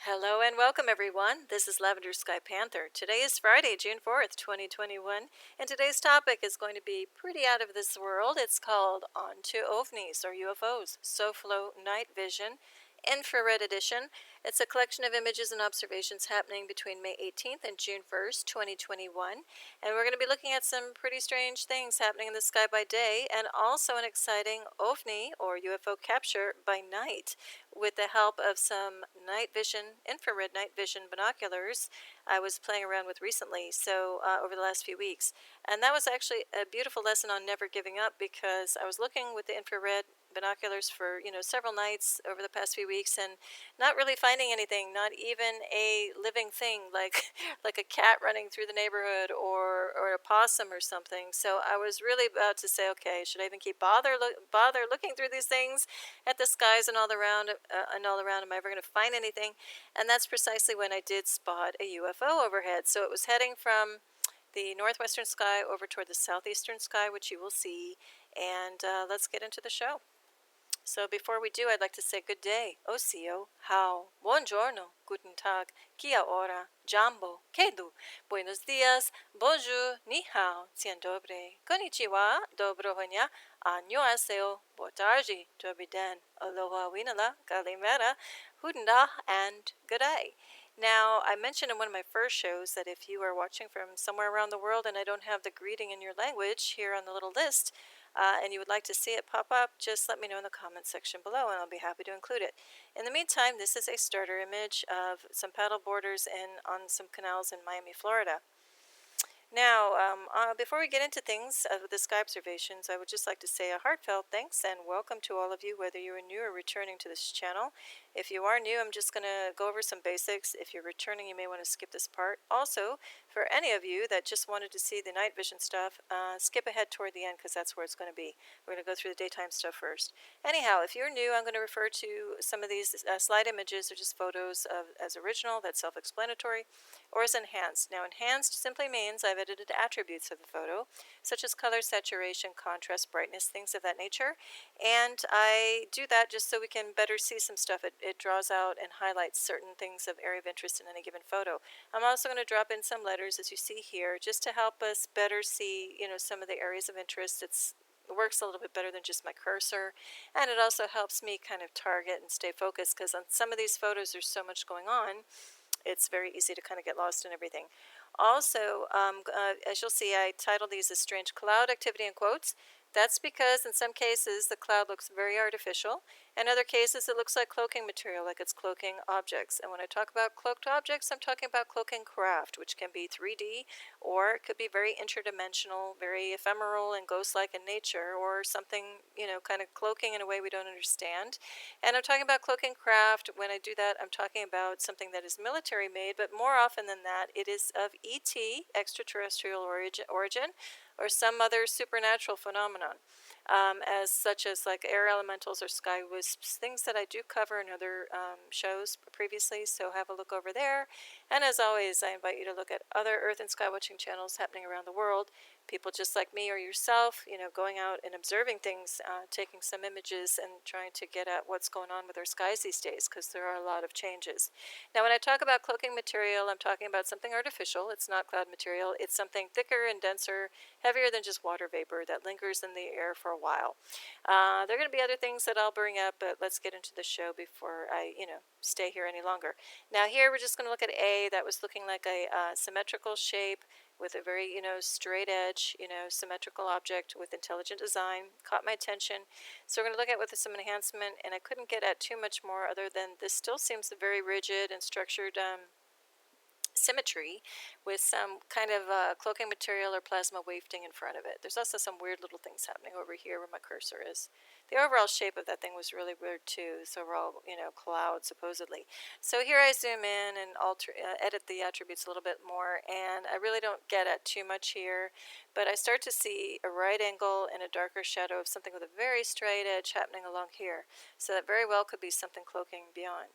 Hello and welcome everyone. This is Lavender Sky Panther. Today is Friday, June 4th, 2021, and today's topic is going to be pretty out of this world. It's called On to OVNIs or UFOs, SoFlo Night Vision, Infrared Edition. It's a collection of images and observations happening between May 18th and June 1st, 2021. And we're going to be looking at some pretty strange things happening in the sky by day and also an exciting OVNI or UFO capture by night with the help of some night vision, infrared night vision binoculars I was playing around with recently, over the last few weeks. And that was actually a beautiful lesson on never giving up because I was looking with the infrared binoculars for several nights over the past few weeks and not really finding anything, not even a living thing like like a cat running through the neighborhood or a possum or something. So I was really about to say, okay, should I even keep bother looking through these things at the skies and all around am I ever going to find anything? And that's precisely when I did spot a UFO overhead. So it was heading from the northwestern sky over toward the southeastern sky, which you will see. And let's get into the show. So before we do, I'd like to say good day, osio, how, buongiorno, guten tag, kia ora, jambo, kedu, buenos dias, bonjour, ni hao, dzień dobry, konnichiwa, dobrohonya, annyeonghaseyo, boa tarde, dobre den, aloha winala, kalimera, guten dag, and good day. Now, I mentioned in one of my first shows that if you are watching from somewhere around the world and I don't have the greeting in your language here on the little list, and you would like to see it pop up, just let me know in the comment section below and I'll be happy to include it. In the meantime, this is a starter image of some paddle boarders on some canals in Miami, Florida. Now, before we get into things with the sky observations, I would just like to say a heartfelt thanks and welcome to all of you, whether you are new or returning to this channel. If you are new, I'm just going to go over some basics. If you're returning, you may want to skip this part. Also, for any of you that just wanted to see the night vision stuff, skip ahead toward the end because that's where it's going to be. We're going to go through the daytime stuff first. Anyhow, if you're new, I'm going to refer to some of these slide images or just photos as original, that's self-explanatory, or as enhanced. Now, enhanced simply means I've edited attributes of the photo, such as color, saturation, contrast, brightness, things of that nature. And I do that just so we can better see some stuff. It draws out and highlights certain things of area of interest in any given photo. I'm also going to drop in some letters, as you see here, just to help us better see, some of the areas of interest. It works a little bit better than just my cursor, and it also helps me kind of target and stay focused because on some of these photos there's so much going on, it's very easy to kind of get lost in everything. Also, as you'll see, I titled these as strange cloud activity in quotes. That's because in some cases the cloud looks very artificial. In other cases it looks like cloaking material, like it's cloaking objects. And when I talk about cloaked objects, I'm talking about cloaking craft, which can be 3D or it could be very interdimensional, very ephemeral and ghost-like in nature, or something, kind of cloaking in a way we don't understand. And I'm talking about cloaking craft. When I do that, I'm talking about something that is military made, but more often than that, it is of ET, extraterrestrial origin, or some other supernatural phenomenon, such as like air elementals or sky wisps, things that I do cover in other shows previously, so have a look over there. And as always, I invite you to look at other Earth and Sky Watching channels happening around the world. People just like me or yourself, going out and observing things, taking some images and trying to get at what's going on with our skies these days, because there are a lot of changes. Now, when I talk about cloaking material, I'm talking about something artificial. It's not cloud material. It's something thicker and denser, heavier than just water vapor that lingers in the air for a while. There are going to be other things that I'll bring up, but let's get into the show before I, stay here any longer. Now, here we're just going to look at A. That was looking like a symmetrical shape with a very, straight edge, symmetrical object with intelligent design. Caught my attention. So we're going to look at it with some enhancement, and I couldn't get at too much more other than this still seems very rigid and structured symmetry with some kind of cloaking material or plasma wafting in front of it. There's also some weird little things happening over here where my cursor is. The overall shape of that thing was really weird too. This overall, cloud supposedly. So here I zoom in and edit the attributes a little bit more, and I really don't get at too much here, but I start to see a right angle and a darker shadow of something with a very straight edge happening along here. So that very well could be something cloaking beyond.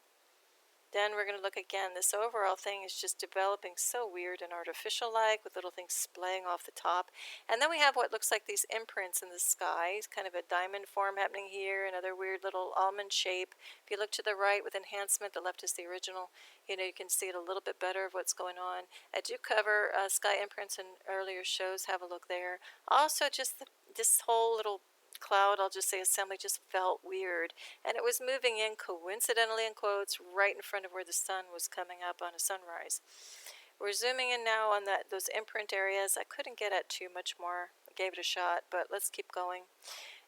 Then we're going to look again. This overall thing is just developing so weird and artificial-like with little things splaying off the top. And then we have what looks like these imprints in the sky. It's kind of a diamond form happening here, another weird little almond shape. If you look to the right with enhancement, the left is the original. You can see it a little bit better of what's going on. I do cover sky imprints in earlier shows. Have a look there. Also, just this whole little cloud, I'll just say assembly, just felt weird. And it was moving in coincidentally, in quotes, right in front of where the sun was coming up on a sunrise. We're zooming in now on those imprint areas. I couldn't get at too much more. I gave it a shot, but let's keep going.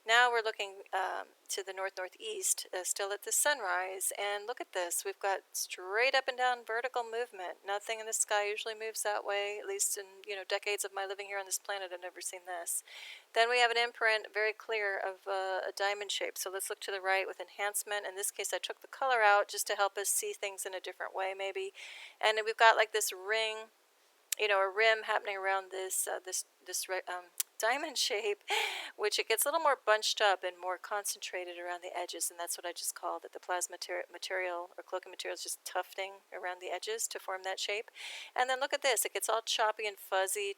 Now we're looking to the north-northeast, still at the sunrise, and look at this. We've got straight up and down vertical movement. Nothing in the sky usually moves that way, at least in decades of my living here on this planet. I've never seen this. Then we have an imprint, very clear, of a diamond shape. So let's look to the right with enhancement. In this case, I took the color out just to help us see things in a different way, maybe. And we've got like this ring, a rim happening around this diamond shape, which it gets a little more bunched up and more concentrated around the edges, and that's what I just called it. The plasma material or cloaking material is just tufting around the edges to form that shape. And then look at this. It gets all choppy and fuzzy,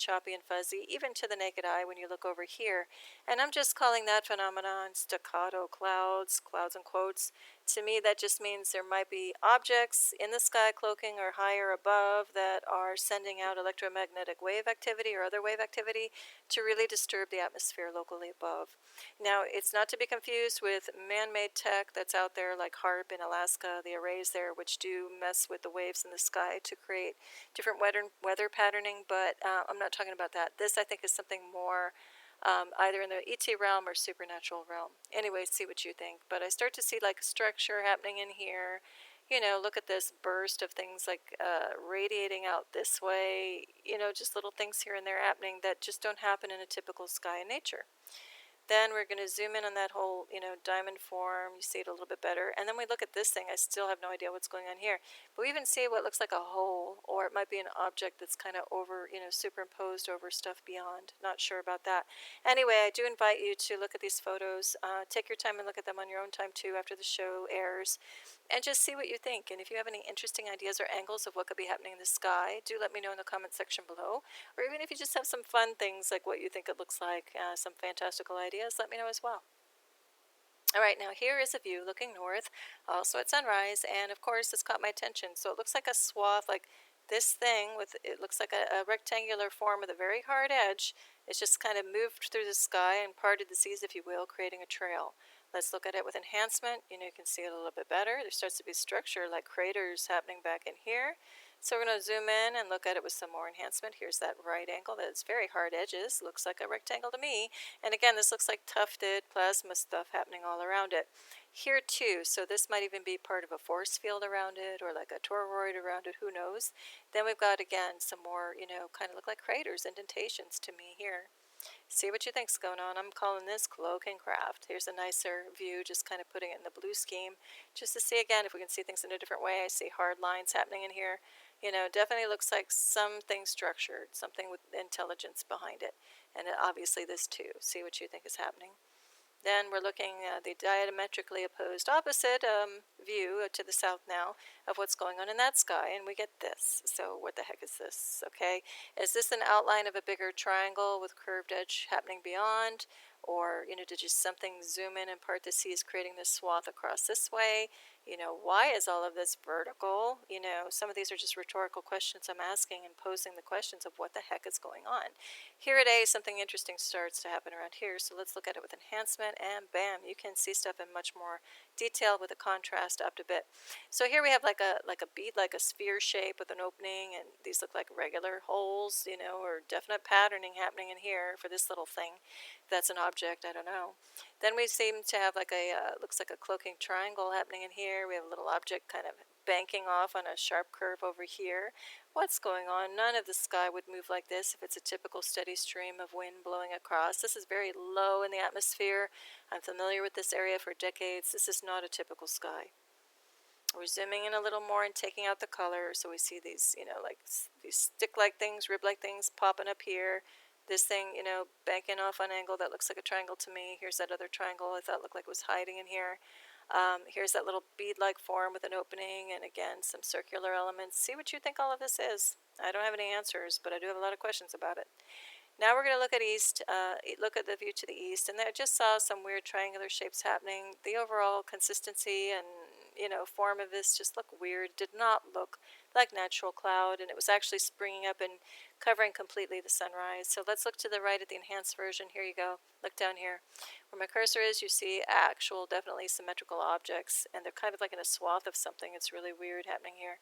even to the naked eye when you look over here. And I'm just calling that phenomenon staccato clouds in quotes. To me, that just means there might be objects in the sky cloaking or higher above that are sending out electromagnetic wave activity or other wave activity to really disturb the atmosphere locally above. Now, it's not to be confused with man-made tech that's out there like HARP in Alaska, the arrays there, which do mess with the waves in the sky to create different weather patterning, but I'm not talking about that. This, I think, is something more either in the ET realm or supernatural realm. Anyway, see what you think. But I start to see like structure happening in here. Look at this burst of things like radiating out this way. Just little things here and there happening that just don't happen in a typical sky in nature. Then we're going to zoom in on that whole, diamond form. You see it a little bit better. And then we look at this thing. I still have no idea what's going on here. But we even see what looks like a hole, or it might be an object that's kind of over, superimposed over stuff beyond. Not sure about that. Anyway, I do invite you to look at these photos. Take your time and look at them on your own time, too, after the show airs. And just see what you think. And if you have any interesting ideas or angles of what could be happening in the sky, do let me know in the comment section below. Or even if you just have some fun things like what you think it looks like, some fantastical ideas, let me know as well. All right, now here is a view looking north, also at sunrise, and of course this caught my attention. So it looks like a swath, like this thing it looks like a rectangular form with a very hard edge. It's just kind of moved through the sky and parted the seas, if you will, creating a trail. Let's look at it with enhancement. You can see it a little bit better. There starts to be structure like craters happening back in here. So we're going to zoom in and look at it with some more enhancement. Here's that right angle. That's very hard edges. Looks like a rectangle to me. And again, this looks like tufted plasma stuff happening all around it. Here too, so this might even be part of a force field around it or like a toroid around it, who knows. Then we've got, again, some more, kind of look like craters, indentations to me here. See what you think's going on. I'm calling this cloak and craft. Here's a nicer view, just kind of putting it in the blue scheme, just to see again if we can see things in a different way. I see hard lines happening in here. Definitely looks like something structured, something with intelligence behind it. And obviously this too. See what you think is happening. Then we're looking at the diametrically opposed opposite view to the south now of what's going on in that sky, and we get this. So what the heck is this? Okay, is this an outline of a bigger triangle with curved edge happening beyond? Or, did just something zoom in and part the seas, creating this swath across this way? Why is all of this vertical? Some of these are just rhetorical questions I'm asking and posing the questions of what the heck is going on. Here at A, something interesting starts to happen around here, so let's look at it with enhancement, and bam, you can see stuff in much more detail with the contrast upped a bit. So here we have like a bead, like a sphere shape with an opening, and these look like regular holes, or definite patterning happening in here for this little thing. If that's an object, I don't know. Then we seem to have like looks like a cloaking triangle happening in here. We have a little object kind of banking off on a sharp curve over here. What's going on? None of the sky would move like this if it's a typical steady stream of wind blowing across. This is very low in the atmosphere. I'm familiar with this area for decades. This is not a typical sky. We're zooming in a little more and taking out the color, so we see these, like these stick-like things, rib-like things popping up here. This thing, banking off on an angle that looks like a triangle to me. Here's that other triangle I thought looked like it was hiding in here. Here's that little bead-like form with an opening, and again, some circular elements. See what you think all of this is. I don't have any answers, but I do have a lot of questions about it. Now we're going to look at look at the view to the east, and I just saw some weird triangular shapes happening. The overall consistency and form of this just looked weird. Did not look like natural cloud, and it was actually springing up and covering completely the sunrise. So let's look to the right at the enhanced version. Here you go. Look down here. Where my cursor is, you see actual, definitely symmetrical objects, and they're kind of like in a swath of something. It's really weird happening here.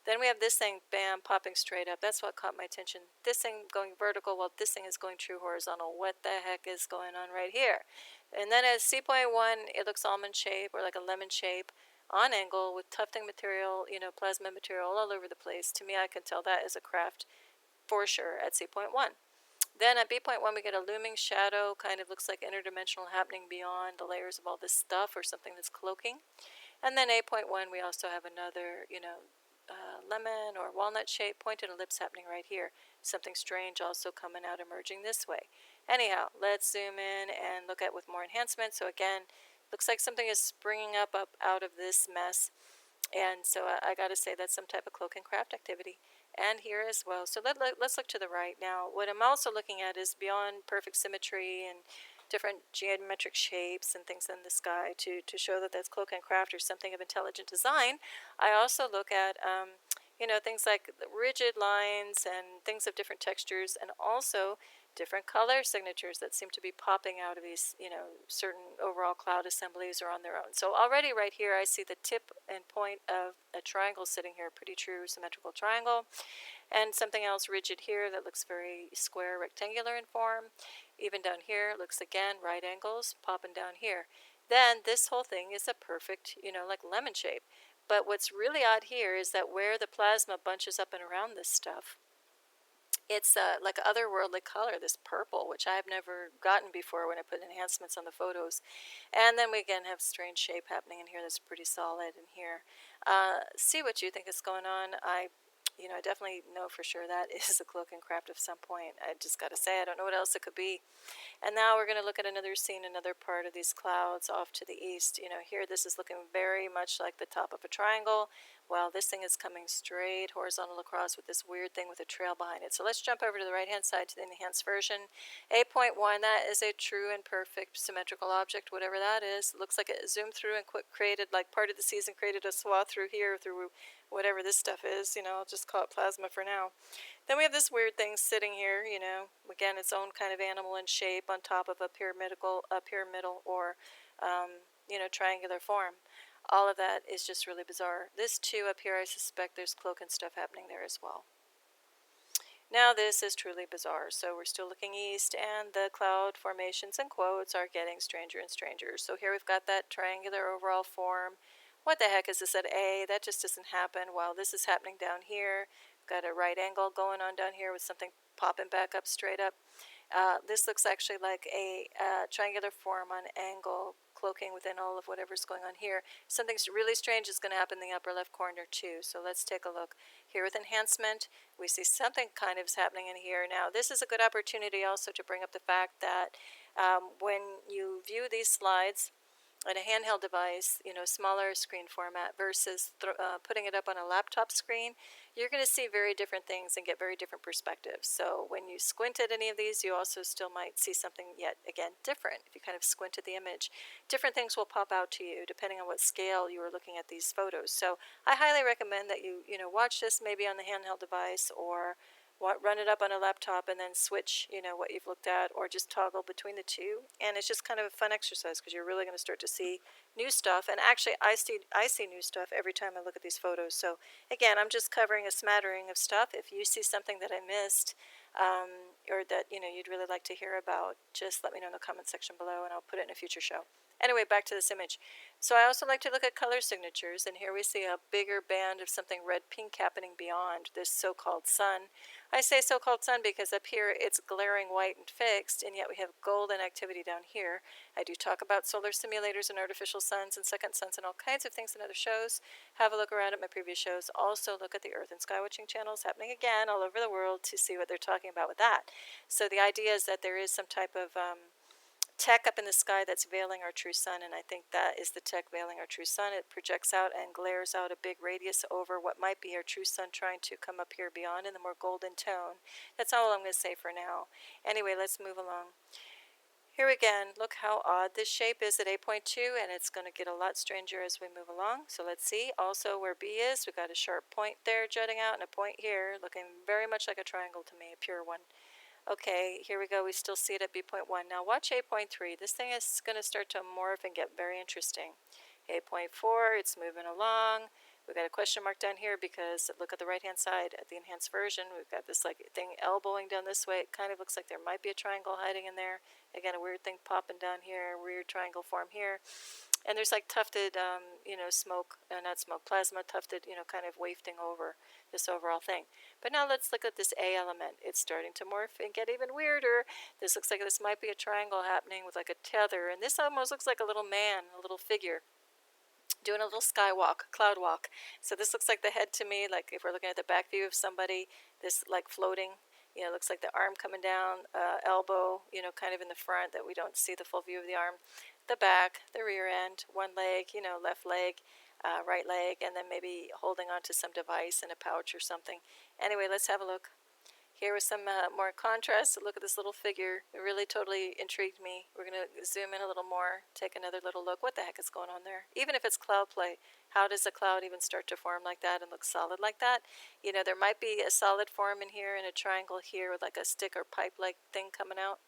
Then we have this thing, bam, popping straight up. That's what caught my attention. This thing going vertical while this thing is going true horizontal. What the heck is going on right here? And then at C.1, it looks almond shape or like a lemon shape on angle with tufting material, plasma material all over the place. To me, I can tell that is a craft for sure at C.1. Then at B.1, we get a looming shadow, kind of looks like interdimensional happening beyond the layers of all this stuff or something that's cloaking. And then A.1, we also have another, lemon or walnut shape pointed ellipse happening right here. Something strange also coming out, emerging this way. Anyhow, let's zoom in and look at with more enhancement. So again, looks like something is springing up out of this mess. And so I got to say that's some type of cloak and craft activity. And here as well. So let's look to the right now. What I'm also looking at is beyond perfect symmetry and different geometric shapes and things in the sky to show that that's cloak and craft or something of intelligent design. I also look at things like rigid lines and things of different textures, and also different color signatures that seem to be popping out of these, certain overall cloud assemblies or on their own. So already right here, I see the tip and point of a triangle sitting here, pretty true symmetrical triangle, and something else rigid here that looks very square, rectangular in form. Even down here, looks again, right angles popping down here. Then this whole thing is a perfect, like lemon shape. But what's really odd here is that where the plasma bunches up and around this stuff, it's like otherworldly color, this purple, which I've never gotten before when I put enhancements on the photos. And then we again have strange shape happening in here that's pretty solid in here. See what you think is going on. I definitely know for sure that is a cloak and craft of some point. I just got to say, I don't know what else it could be. And now we're going to look at another scene, another part of these clouds off to the east. Here this is looking very much like the top of a triangle. Well, this thing is coming straight horizontal across with this weird thing with a trail behind it. So let's jump over to the right-hand side to the enhanced version. A.1, that is a true and perfect symmetrical object, whatever that is. It looks like it zoomed through and created, like part of the season, created a swath through here, through whatever this stuff is. I'll just call it plasma for now. Then we have this weird thing sitting here, again, its own kind of animal in shape on top of a pyramidal or, triangular form. All of that is just really bizarre. This too up here, I suspect there's cloak and stuff happening there as well. Now this is truly bizarre. So we're still looking east, and the cloud formations and quotes are getting stranger and stranger. So here we've got that triangular overall form. What the heck is this at A? That just doesn't happen. While this is happening down here, got a right angle going on down here with something popping back up straight up. This looks actually like a triangular form on angle, cloaking within all of whatever's going on here. Something really strange is going to happen in the upper left corner too. So let's take a look. Here with enhancement, we see something kind of is happening in here. Now this is a good opportunity also to bring up the fact that when you view these slides on a handheld device, smaller screen format versus putting it up on a laptop screen, you're going to see very different things and get very different perspectives. So when you squint at any of these, you also still might see something yet again different. If you kind of squint at the image, different things will pop out to you depending on what scale you are looking at these photos. So I highly recommend that you watch this maybe on the handheld device, or run it up on a laptop and then switch, what you've looked at, or just toggle between the two. And it's just kind of a fun exercise because you're really going to start to see new stuff. And actually, I see new stuff every time I look at these photos. So again, I'm just covering a smattering of stuff. If you see something that I missed, or that you'd really like to hear about, just let me know in the comment section below, and I'll put it in a future show. Anyway, back to this image. So I also like to look at color signatures, and here we see a bigger band of something red-pink happening beyond this so-called sun. I say so-called sun because up here it's glaring white and fixed, and yet we have golden activity down here. I do talk about solar simulators and artificial suns and second suns and all kinds of things in other shows. Have a look around at my previous shows. Also look at the Earth and Sky Watching channels happening again all over the world to see what they're talking about with that. So the idea is that there is some type of tech up in the sky that's veiling our true sun, and I think that is the tech veiling our true sun. It projects out and glares out a big radius over what might be our true sun trying to come up here beyond in the more golden tone. That's all I'm going to say for now. Anyway, let's move along. Here again, look how odd this shape is at 8.2, and it's going to get a lot stranger as we move along. So let's see. Also, where B is, we've got a sharp point there jutting out and a point here, looking very much like a triangle to me, a pure one. Okay, here we go. We still see it at B.1. Now watch 8.3. This thing is going to start to morph and get very interesting. 8.4, it's moving along. We've got a question mark down here because look at the right-hand side at the enhanced version. We've got this like thing elbowing down this way. It kind of looks like there might be a triangle hiding in there. Again, a weird thing popping down here, weird triangle form here. And there's like tufted, smoke, not smoke, plasma tufted, kind of wafting over this overall thing. But now let's look at this A element. It's starting to morph and get even weirder. This looks like this might be a triangle happening with like a tether. And this almost looks like a little man, a little figure, doing a little skywalk, cloud walk. So this looks like the head to me, like if we're looking at the back view of somebody, this like floating, looks like the arm coming down, elbow, kind of in the front that we don't see the full view of the arm, the back, the rear end, one leg, left leg, right leg, and then maybe holding onto some device in a pouch or something. Anyway, let's have a look. Here with some more contrast. Look at this little figure. It really totally intrigued me. We're going to zoom in a little more, take another little look. What the heck is going on there? Even if it's cloud play, how does a cloud even start to form like that and look solid like that? There might be a solid form in here and a triangle here with like a stick or pipe-like thing coming out.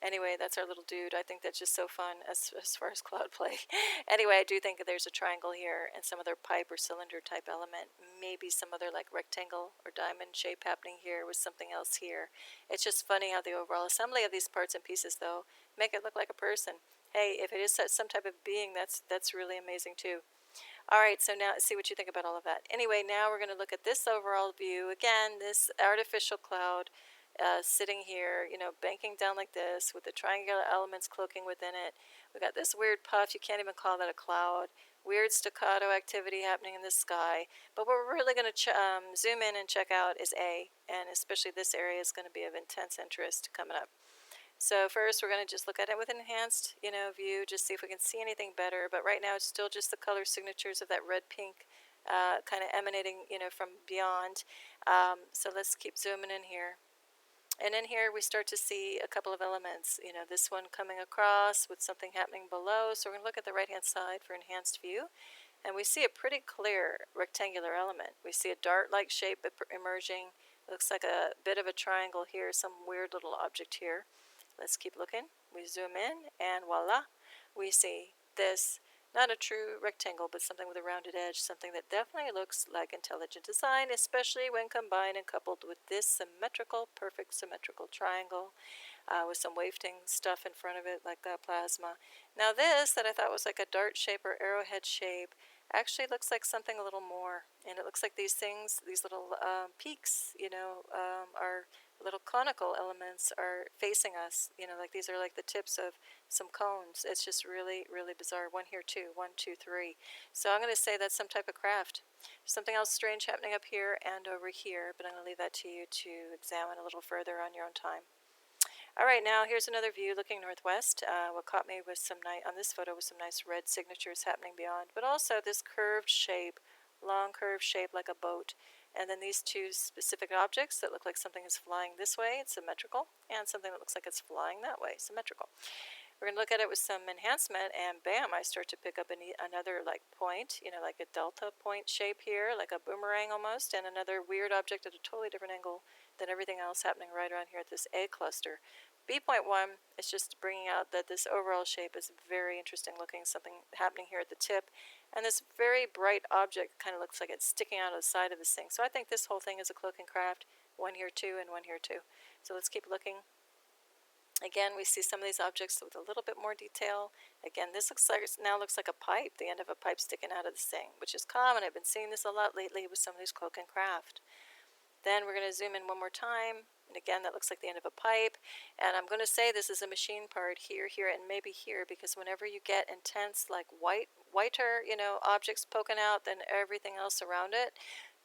Anyway, that's our little dude. I think that's just so fun as far as cloud play. Anyway, I do think that there's a triangle here and some other pipe or cylinder type element. Maybe some other like rectangle or diamond shape happening here with something else here. It's just funny how the overall assembly of these parts and pieces, though, make it look like a person. Hey, if it is some type of being, that's really amazing too. All right, so now see what you think about all of that. Anyway, now we're going to look at this overall view. Again, this artificial cloud sitting here, banking down like this with the triangular elements cloaking within it. We got this weird puff. You can't even call that a cloud. Weird staccato activity happening in the sky. But what we're really going to zoom in and check out is A, and especially this area is going to be of intense interest coming up. So first we're going to just look at it with an enhanced, view, just see if we can see anything better. But right now it's still just the color signatures of that red-pink kind of emanating, from beyond. So let's keep zooming in here. And in here we start to see a couple of elements, this one coming across with something happening below. So we're going to look at the right-hand side for enhanced view. And we see a pretty clear rectangular element. We see a dart-like shape emerging. It looks like a bit of a triangle here, some weird little object here. Let's keep looking. We zoom in, and voila, we see this. Not a true rectangle, but something with a rounded edge, something that definitely looks like intelligent design, especially when combined and coupled with this symmetrical, perfect symmetrical triangle with some wafting stuff in front of it like that plasma. Now this, that I thought was like a dart shape or arrowhead shape, actually looks like something a little more. And it looks like these things, these little peaks, are little conical elements are facing us, like these are like the tips of some cones. It's just really, really bizarre. One here too, 1, 2, 3. So I'm going to say that's some type of craft. Something else strange happening up here and over here, but I'm going to leave that to you to examine a little further on your own time. All right, now here's another view looking northwest. What caught me was on this photo was some nice red signatures happening beyond, but also this curved shape, long curved shape like a boat. And then these two specific objects that look like something is flying this way, it's symmetrical, and something that looks like it's flying that way, symmetrical. We're going to look at it with some enhancement, and bam, I start to pick up another like point, like a delta point shape here, like a boomerang almost, and another weird object at a totally different angle than everything else happening right around here at this A cluster. B.1 is just bringing out that this overall shape is very interesting looking, something happening here at the tip. And this very bright object kind of looks like it's sticking out of the side of this thing. So I think this whole thing is a cloak and craft, one here too and one here too. So let's keep looking. Again, we see some of these objects with a little bit more detail. Again, this now looks like a pipe, the end of a pipe sticking out of this thing, which is common. I've been seeing this a lot lately with some of these cloak and craft. Then we're going to zoom in one more time. And again, that looks like the end of a pipe. And I'm going to say this is a machine part here, here, and maybe here, because whenever you get intense, like whiter, objects poking out than everything else around it,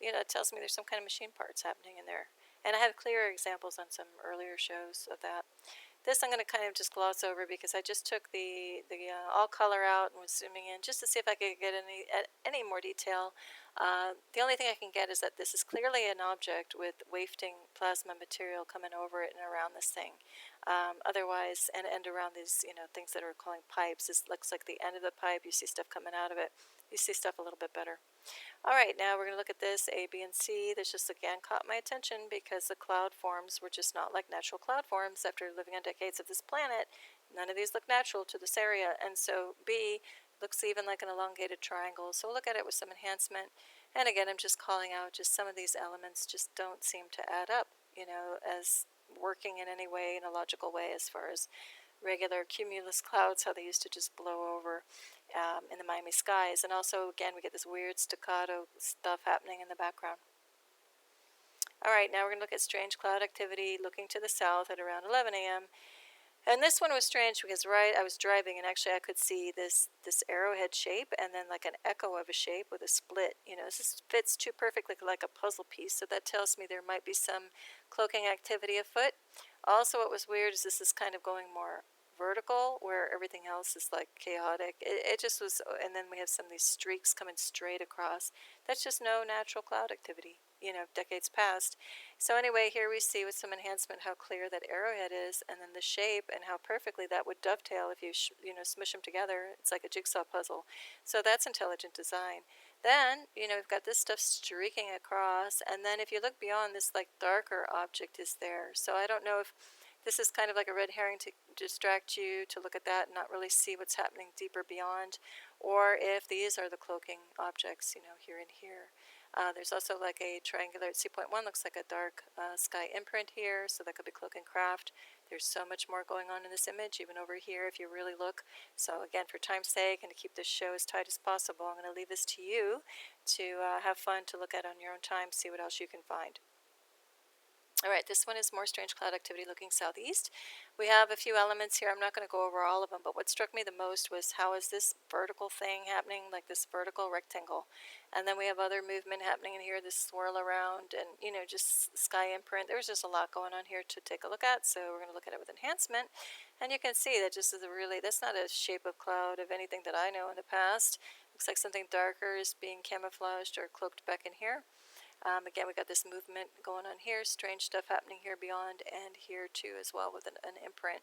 it tells me there's some kind of machine parts happening in there. And I have clearer examples on some earlier shows of that. This I'm going to kind of just gloss over because I just took the all color out and was zooming in just to see if I could get any more detail. The only thing I can get is that this is clearly an object with wafting plasma material coming over it and around this thing. Otherwise, and around these, things that are calling pipes. This looks like the end of the pipe. You see stuff coming out of it. You see stuff a little bit better. All right, now we're going to look at this, A, B, and C. This just again caught my attention because the cloud forms were just not like natural cloud forms after living on decades of this planet. None of these look natural to this area. And so B looks even like an elongated triangle. So we'll look at it with some enhancement. And again, I'm just calling out just some of these elements just don't seem to add up, as working in any way, in a logical way, as far as regular cumulus clouds, how they used to just blow over in the Miami skies. And also, again, we get this weird staccato stuff happening in the background. All right, now we're going to look at strange cloud activity looking to the south at around 11 a.m. And this one was strange because I was driving and actually I could see this arrowhead shape and then like an echo of a shape with a split. This fits too perfectly like a puzzle piece, so that tells me there might be some cloaking activity afoot. Also, what was weird is this is kind of going more vertical where everything else is like chaotic. It just was, and then we have some of these streaks coming straight across. That's just no natural cloud activity, decades past. So anyway, here we see with some enhancement how clear that arrowhead is, and then the shape and how perfectly that would dovetail if you smush them together. It's like a jigsaw puzzle. So that's intelligent design. Then, we've got this stuff streaking across, and then if you look beyond, this like darker object is there. So I don't know if this is kind of like a red herring to distract you to look at that and not really see what's happening deeper beyond, or if these are the cloaking objects, here and here. There's also like a triangular, C.1 looks like a dark sky imprint here, so that could be cloak and craft. There's so much more going on in this image, even over here if you really look. So again, for time's sake and to keep this show as tight as possible, I'm going to leave this to you to have fun to look at on your own time, see what else you can find. All right, this one is more strange cloud activity looking southeast. We have a few elements here. I'm not going to go over all of them, but what struck me the most was how is this vertical thing happening, like this vertical rectangle. And then we have other movement happening in here, this swirl around and, just sky imprint. There's just a lot going on here to take a look at, so we're going to look at it with enhancement. And you can see that just is that's not a shape of cloud of anything that I know in the past. Looks like something darker is being camouflaged or cloaked back in here. Again, we got this movement going on here, strange stuff happening here beyond, and here too as well with an imprint.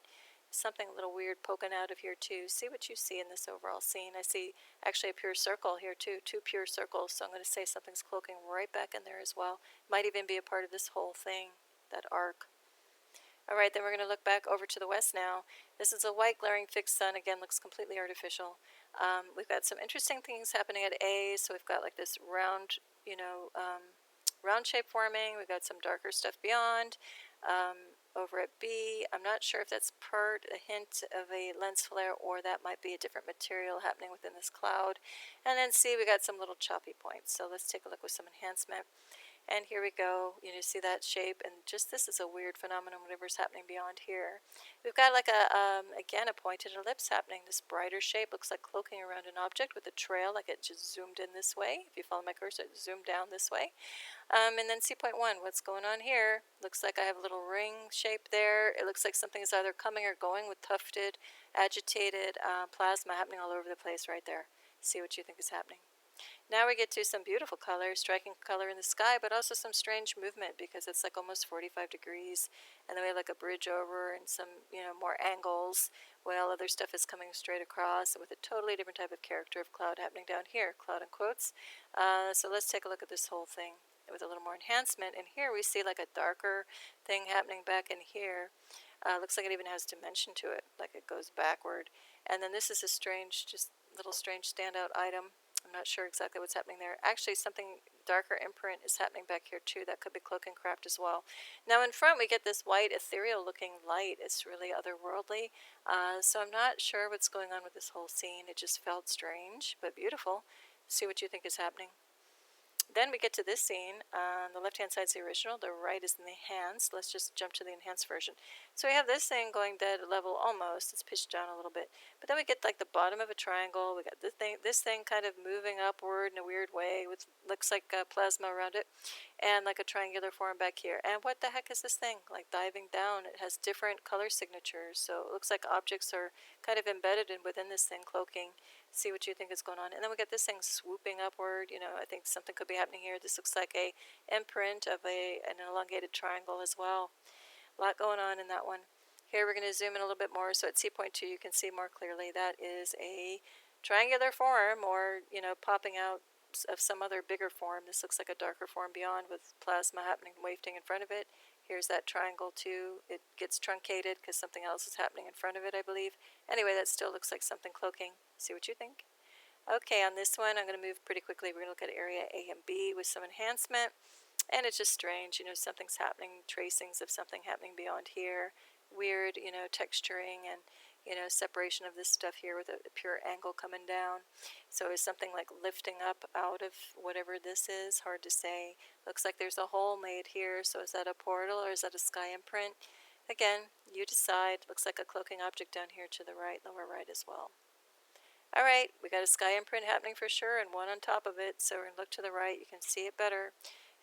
Something a little weird poking out of here too. See what you see in this overall scene. I see actually a pure circle here too, 2 pure circles, so I'm going to say something's cloaking right back in there as well. Might even be a part of this whole thing, that arc. All right, then we're going to look back over to the west now. This is a white glaring fixed sun. Again, looks completely artificial. We've got some interesting things happening at A, so we've got like this round, round shape forming. We've got some darker stuff beyond. Over at B, I'm not sure if that's a hint of a lens flare or that might be a different material happening within this cloud. And then C, we got some little choppy points. So let's take a look with some enhancement. And here we go, see that shape, and just this is a weird phenomenon, whatever's happening beyond here. We've got like again, a pointed ellipse happening. This brighter shape looks like cloaking around an object with a trail, like it just zoomed in this way. If you follow my cursor, it zoomed down this way. And then C.1, what's going on here? Looks like I have a little ring shape there. It looks like something is either coming or going with tufted, agitated plasma happening all over the place right there. See what you think is happening. Now we get to some beautiful color, striking color in the sky, but also some strange movement because it's like almost 45 degrees. And then we have like a bridge over and some, more angles, while other stuff is coming straight across with a totally different type of character of cloud happening down here, cloud in quotes. So let's take a look at this whole thing with a little more enhancement. And here we see like a darker thing happening back in here. Looks like it even has dimension to it, like it goes backward. And then this is a strange, just little strange standout item. I'm not sure exactly what's happening there. Actually, something darker imprint is happening back here too. That could be cloak and craft as well. Now in front we get this white ethereal looking light. It's really otherworldly. So I'm not sure what's going on with this whole scene. It just felt strange but beautiful. See what you think is happening. Then we get to this scene. On the left-hand side is the original. The right is in the enhanced. Let's just jump to the enhanced version. So we have this thing going dead level almost. It's pitched down a little bit. But then we get like the bottom of a triangle. We got this thing kind of moving upward in a weird way with looks like plasma around it. And like a triangular form back here. And what the heck is this thing? Like diving down. It has different color signatures. So it looks like objects are kind of embedded within this thing, cloaking. See what you think is going on. And then we get this thing swooping upward. I think something could be happening here. This looks like a imprint of an elongated triangle as well. A lot going on in that one. Here we're going to zoom in a little bit more. So at C.2 you can see more clearly that is a triangular form, or popping out of some other bigger form. This looks like a darker form beyond with plasma happening, wafting in front of it. Here's that triangle too. It gets truncated because something else is happening in front of it, I believe. Anyway, that still looks like something cloaking. See what you think? Okay, on this one, I'm going to move pretty quickly. We're going to look at area A and B with some enhancement. And it's just strange, something's happening, tracings of something happening beyond here. Weird, texturing and, separation of this stuff here with a pure angle coming down. So is something like lifting up out of whatever this is? Hard to say. Looks like there's a hole made here, so is that a portal or is that a sky imprint? Again, you decide. Looks like a cloaking object down here to the right, lower right as well. Alright, we got a sky imprint happening for sure and one on top of it, so we're going to look to the right. You can see it better.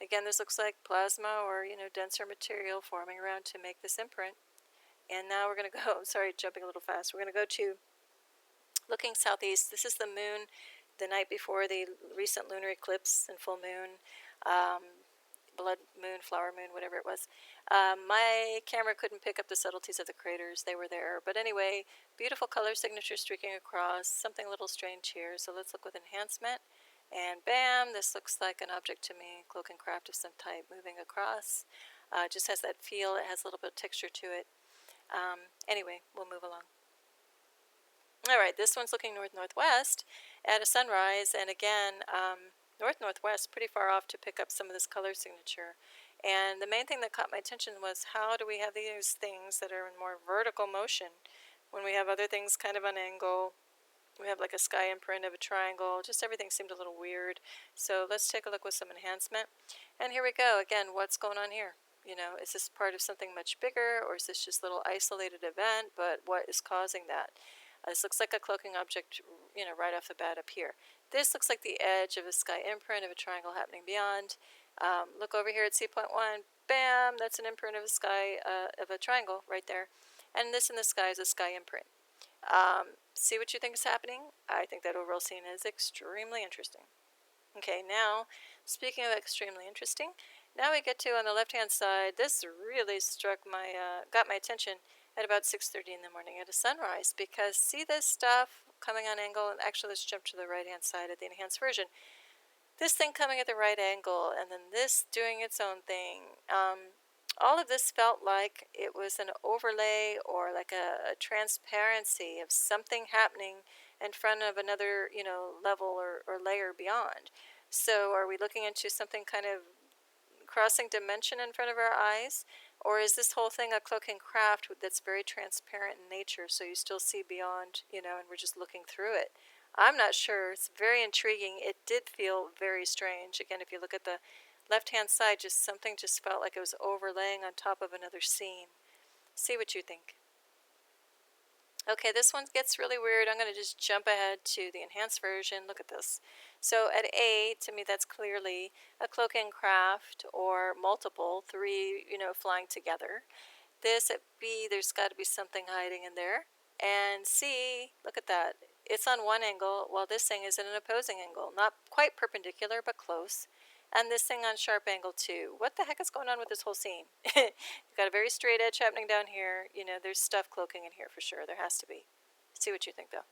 Again, this looks like plasma or, denser material forming around to make this imprint. And now we're going to go, sorry, jumping a little fast. We're going to go to looking southeast. This is the moon the night before the recent lunar eclipse and full moon, blood moon, flower moon, whatever it was. My camera couldn't pick up the subtleties of the craters. They were there. But anyway, beautiful color signature streaking across. Something a little strange here. So let's look with enhancement. And bam, this looks like an object to me, cloak and craft of some type moving across. Just has that feel. It has a little bit of texture to it. Anyway, we'll move along. Alright, this one's looking north-northwest at a sunrise, and again, north-northwest, pretty far off to pick up some of this color signature. And the main thing that caught my attention was how do we have these things that are in more vertical motion when we have other things kind of on angle. We have like a sky imprint of a triangle. Just everything seemed a little weird. So let's take a look with some enhancement. And here we go. Again, what's going on here? Is this part of something much bigger, or is this just a little isolated event? But what is causing that? This looks like a cloaking object, right off the bat up here. This looks like the edge of a sky imprint of a triangle happening beyond. Look over here at C.1. Bam! That's an imprint of a sky, of a triangle right there. And this in the sky is a sky imprint. See what you think is happening? I think that overall scene is extremely interesting. Okay, now, speaking of extremely interesting, now we get to, on the left-hand side, this really got my attention at about 6:30 in the morning at a sunrise, because see this stuff coming on angle, and actually let's jump to the right-hand side at the enhanced version. This thing coming at the right angle, and then this doing its own thing. All of this felt like it was an overlay or like a transparency of something happening in front of another, level or layer beyond. So are we looking into something kind of crossing dimension in front of our eyes? Or is this whole thing a cloak and craft that's very transparent in nature, so you still see beyond, and we're just looking through it? I'm not sure. It's very intriguing. It did feel very strange. Again, if you look at the left-hand side, something just felt like it was overlaying on top of another scene. See what you think. Okay, this one gets really weird. I'm going to just jump ahead to the enhanced version. Look at this. So at A, to me, that's clearly a cloak and craft or multiple, three, flying together. This at B, there's got to be something hiding in there. And C, look at that. It's on one angle, while this thing is at an opposing angle. Not quite perpendicular, but close. And this thing on sharp angle too. What the heck is going on with this whole scene? You've got a very straight edge happening down here. There's stuff cloaking in here for sure. There has to be. See what you think though.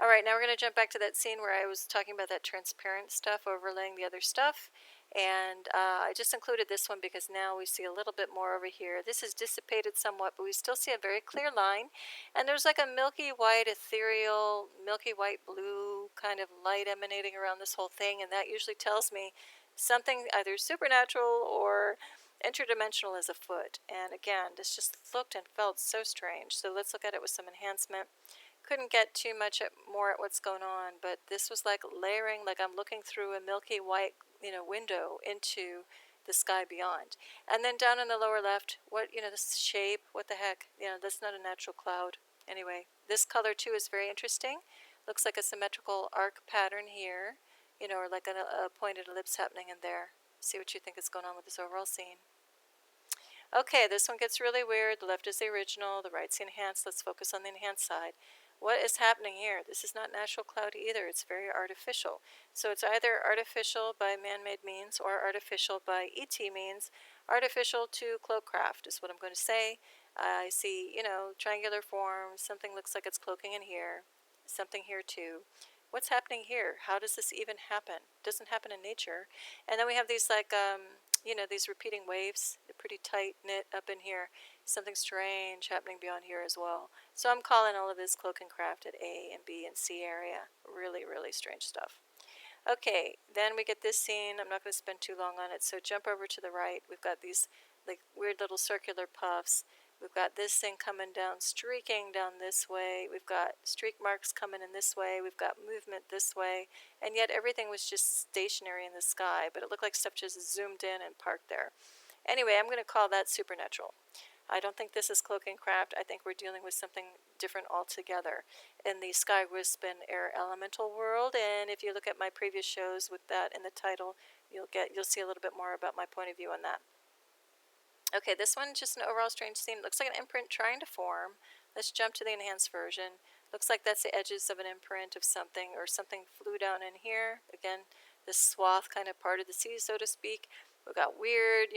Alright, now we're going to jump back to that scene where I was talking about that transparent stuff overlaying the other stuff. And I just included this one because now we see a little bit more over here. This is dissipated somewhat, but we still see a very clear line. And there's like a milky white, ethereal, milky white blue kind of light emanating around this whole thing. And that usually tells me something either supernatural or interdimensional is afoot. And again, this just looked and felt so strange. So let's look at it with some enhancement. couldn't get too much more at what's going on, but this was like layering, like I'm looking through a milky white, window into the sky beyond. And then down in the lower left, this shape, what the heck? That's not a natural cloud. Anyway, this color too is very interesting. Looks like a symmetrical arc pattern here, or like a pointed ellipse happening in there. See what you think is going on with this overall scene. Okay, this one gets really weird. The left is the original, the right's the enhanced. Let's focus on the enhanced side. What is happening here? This is not natural cloud either. It's very artificial. So it's either artificial by man-made means or artificial by ET means. Artificial to cloakcraft is what I'm going to say. I see, triangular forms. Something looks like it's cloaking in here. Something here too. What's happening here? How does this even happen? It doesn't happen in nature. And then we have these these repeating waves. They're pretty tight knit up in here. Something strange happening beyond here as well. So I'm calling all of this cloak and craft at A and B and C area. Really, really strange stuff. Okay, then we get this scene. I'm not going to spend too long on it, so jump over to the right. We've got these like weird little circular puffs. We've got this thing coming down, streaking down this way. We've got streak marks coming in this way. We've got movement this way. And yet everything was just stationary in the sky, but it looked like stuff just zoomed in and parked there. Anyway, I'm going to call that supernatural. I don't think this is cloak and craft. I think we're dealing with something different altogether in the sky wisp and air elemental world. And if you look at my previous shows with that in the title, you'll see a little bit more about my point of view on that. Okay, this one just an overall strange scene. Looks like an imprint trying to form. Let's jump to the enhanced version. Looks like that's the edges of an imprint of something, or something flew down in here. Again, this swath kind of parted the sea, so to speak. We've got weird,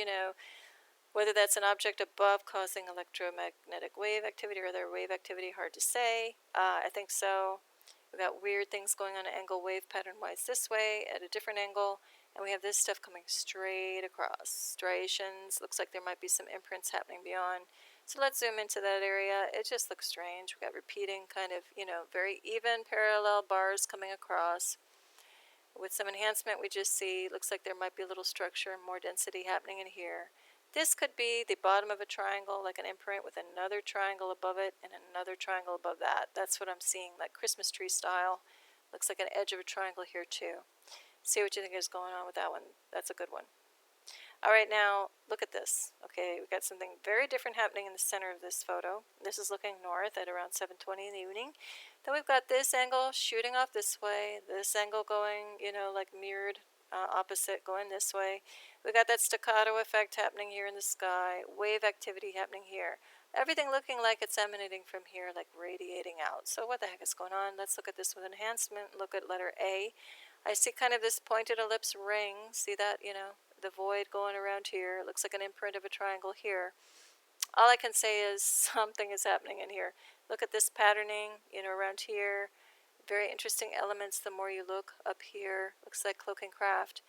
whether that's an object above causing electromagnetic wave activity or other wave activity, hard to say. I think so. We've got weird things going on at angle wave pattern-wise this way, at a different angle. And we have this stuff coming straight across. Striations. Looks like there might be some imprints happening beyond. So let's zoom into that area. It just looks strange. We've got repeating kind of, very even parallel bars coming across. With some enhancement we just see, looks like there might be a little structure, more density happening in here. This could be the bottom of a triangle, like an imprint with another triangle above it and another triangle above that. That's what I'm seeing, like Christmas tree style. Looks like an edge of a triangle here too. See what you think is going on with that one. That's a good one. All right, now look at this. Okay, we've got something very different happening in the center of this photo. This is looking north at around 7:20 in the evening. Then we've got this angle shooting off this way, this angle going, like mirrored opposite going this way. We've got that staccato effect happening here in the sky, wave activity happening here. Everything looking like it's emanating from here, like radiating out. So what the heck is going on? Let's look at this with enhancement. Look at letter A. I see kind of this pointed ellipse ring. See that, the void going around here. It looks like an imprint of a triangle here. All I can say is something is happening in here. Look at this patterning, around here. Very interesting elements the more you look up here. Looks like cloak and craft.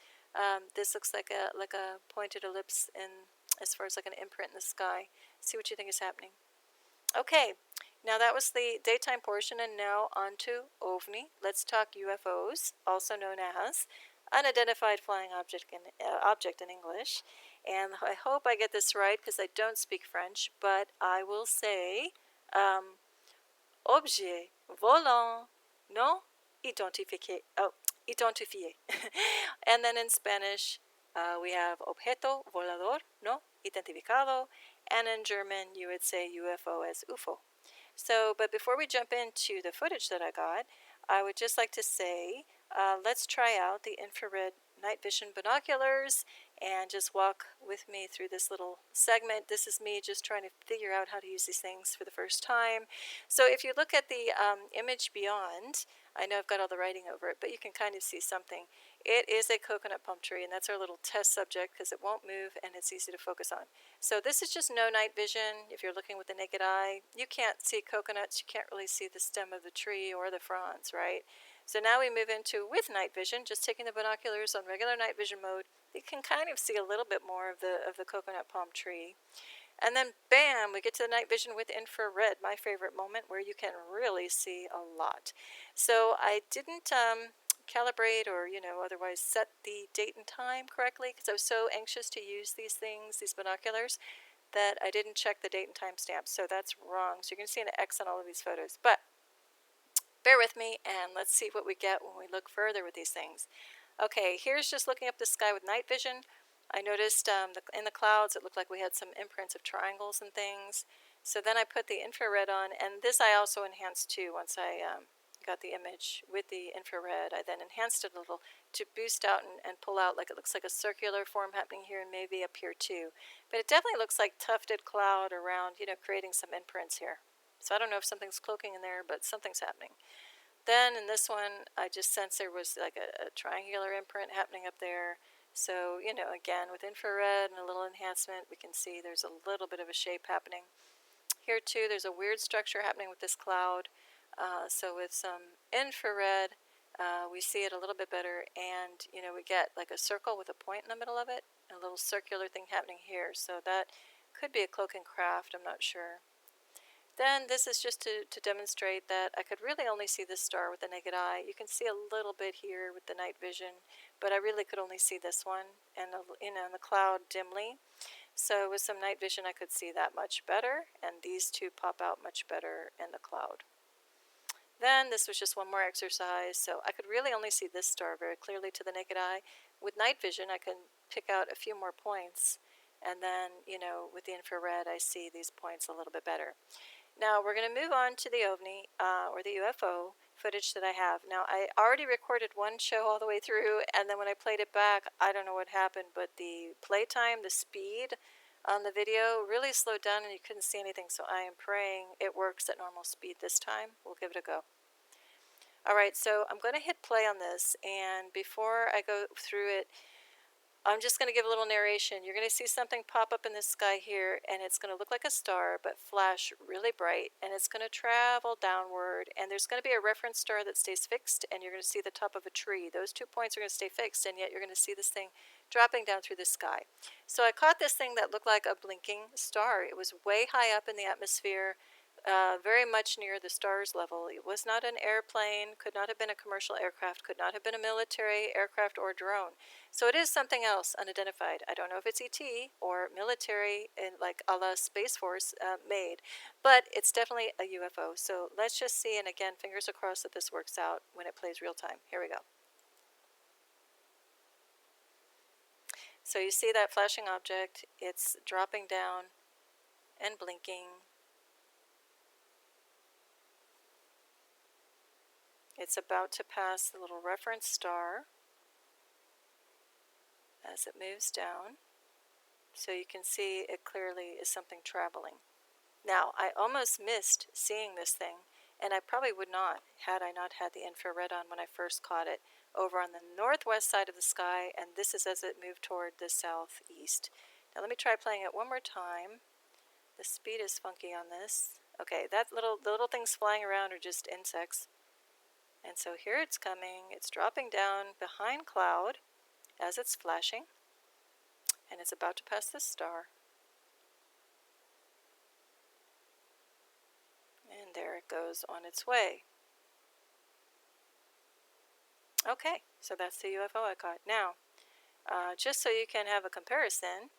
This looks like a pointed ellipse in as far as like an imprint in the sky. See what you think is happening. Okay. Now that was the daytime portion, and now on to OVNI. Let's talk UFOs, also known as unidentified flying object in English. And I hope I get this right because I don't speak French, but I will say objet volant non identifié. Identifié. And then in Spanish, we have objeto volador no identificado, and in German, you would say UFO as UFO. So, but before we jump into the footage that I got, I would just like to say, let's try out the infrared night vision binoculars and just walk with me through this little segment. This is me just trying to figure out how to use these things for the first time. So if you look at the image beyond, I know I've got all the writing over it, but you can kind of see something. It is a coconut palm tree, and that's our little test subject because it won't move and it's easy to focus on. So this is just no night vision. If you're looking with the naked eye, you can't see coconuts. You can't really see the stem of the tree or the fronds, right? So now we move into with night vision, just taking the binoculars on regular night vision mode. You can kind of see a little bit more of the coconut palm tree. And then bam, we get to the night vision with infrared, my favorite moment, where you can really see a lot. So I didn't calibrate or otherwise set the date and time correctly because I was so anxious to use these things, these binoculars, that I didn't check the date and time stamp. So that's wrong. So you're going to see an X on all of these photos. But bear with me and let's see what we get when we look further with these things. Okay, here's just looking up the sky with night vision. I noticed in the clouds it looked like we had some imprints of triangles and things. So then I put the infrared on, and this I also enhanced too. Once I got the image with the infrared, I then enhanced it a little to boost out and pull out, like it looks like a circular form happening here and maybe up here too. But it definitely looks like tufted cloud around, creating some imprints here. So I don't know if something's cloaking in there, but something's happening. Then in this one, I just sensed there was like a triangular imprint happening up there. So, again, with infrared and a little enhancement, we can see there's a little bit of a shape happening. Here too, there's a weird structure happening with this cloud. So with some infrared, we see it a little bit better, and we get like a circle with a point in the middle of it, a little circular thing happening here. So that could be a cloaking craft, I'm not sure. Then this is just to demonstrate that I could really only see this star with the naked eye. You can see a little bit here with the night vision, but I really could only see this one and in the cloud dimly. So with some night vision I could see that much better, and these two pop out much better in the cloud. Then this was just one more exercise, so I could really only see this star very clearly to the naked eye. With night vision I can pick out a few more points, and then with the infrared I see these points a little bit better. Now we're going to move on to the OVNI, or the UFO footage that I have. Now I already recorded one show all the way through, and then when I played it back, I don't know what happened, but the playtime, the speed on the video really slowed down and you couldn't see anything, so I am praying it works at normal speed this time. We'll give it a go. Alright, so I'm going to hit play on this, and before I go through it, I'm just going to give a little narration. You're going to see something pop up in the sky here, and it's going to look like a star, but flash really bright, and it's going to travel downward, and there's going to be a reference star that stays fixed, and you're going to see the top of a tree. Those 2 points are going to stay fixed, and yet you're going to see this thing dropping down through the sky. So I caught this thing that looked like a blinking star. It was way high up in the atmosphere, very much near the star's level. It was not an airplane, could not have been a commercial aircraft, could not have been a military aircraft or drone. So it is something else unidentified. I don't know if it's ET or military, and like a la Space Force made, but it's definitely a UFO. So let's just see, and again, fingers crossed that this works out when it plays real time. Here we go. So you see that flashing object, it's dropping down and blinking. It's about to pass the little reference star as it moves down. So you can see it clearly is something traveling. Now, I almost missed seeing this thing, and I probably would not had I not had the infrared on when I first caught it, over on the northwest side of the sky, and this is as it moved toward the southeast. Now let me try playing it one more time. The speed is funky on this. Okay, the little things flying around are just insects. And so here it's coming, it's dropping down behind cloud as it's flashing, and it's about to pass this star. And there it goes on its way. Okay, so that's the UFO I caught. Now, just so you can have a comparison,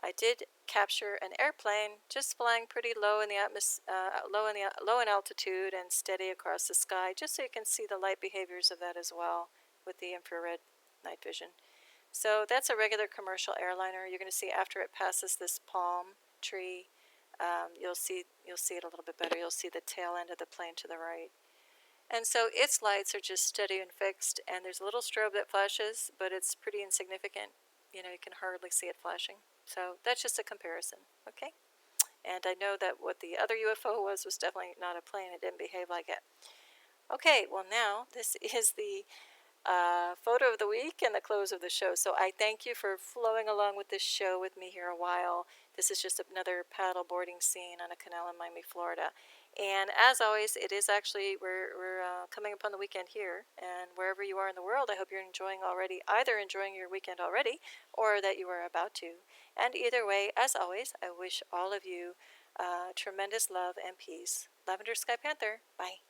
I did capture an airplane just flying pretty low in the low in altitude and steady across the sky, just so you can see the light behaviors of that as well with the infrared night vision. So that's a regular commercial airliner. You're going to see after it passes this palm tree, you'll see it a little bit better. You'll see the tail end of the plane to the right. And so its lights are just steady and fixed, and there's a little strobe that flashes, but it's pretty insignificant. You can hardly see it flashing. So that's just a comparison, okay? And I know that what the other UFO was definitely not a plane. It didn't behave like it. Okay, well now this is the photo of the week and the close of the show. So I thank you for flowing along with this show with me here a while. This is just another paddle boarding scene on a canal in Miami, Florida. And as always, it is actually, we're coming upon the weekend here, and wherever you are in the world, I hope you're either enjoying your weekend already, or that you are about to. And either way, as always, I wish all of you tremendous love and peace. Lavender Sky Panther, bye.